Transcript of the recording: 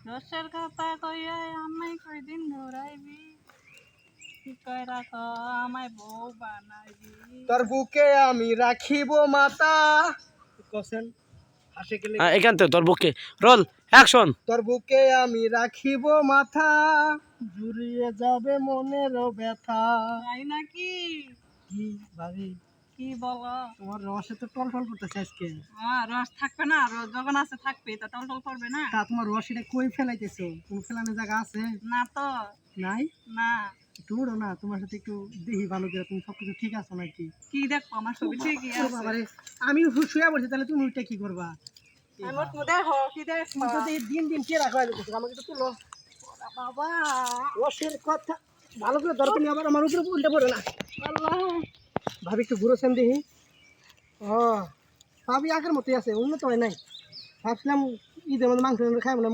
রসের কথা কইয়া আমায় কয়দিন ঘুরাইবি ঠিক কই রাখ আমায় বউ বানাইবি তোর বুকে আমি রাখিব মাতা কসেন হাসে গেলে এখান থেকে তোর বুকে রোল অ্যাকশন। তোর বুকে আমি রাখিব মাথা জুড়িয়ে যাবে মনের ব্যথা। তাই নাকি? কি ভাবি কি বলো? তোমার রসে তো টল টল করতেছে আজকে। রস থাকবে না? রস যখন আছে থাকবে, তা টল টল করবে না? তা তোমার রস এটা কই ফেলাইতেছো? কোন ফেলানোর জায়গা আছে? না তো। নাই? না। একটু উড়ো না, তোমার সাথে একটু দেখি ভালো করে তুমি সবকিছু ঠিক আছো নাকি। কি দেখবো? আমার ছবি ঠিকই ও আছে। বাবারে, আমি শুয়ে পড়ছি, তাহলে তুমি ওইটা কি করবা? আমার তো দেখো কি দেখো তুমি তো দিন দিন কে রাখা হয়েছে, আমাকে তো তুলো। বাবা। রসের কথা ভালো করে ধরো, তুমি আবার আমার উপরে উল্টে পড়ো না। আল্লাহ। ভাবি একটু ঘুরেছেন দেখি। ও ভাবি আগের মতোই আছে, উন্নত হয় নাই। ভাবছিলাম ঈদের মধ্যে মাংস খাইব না।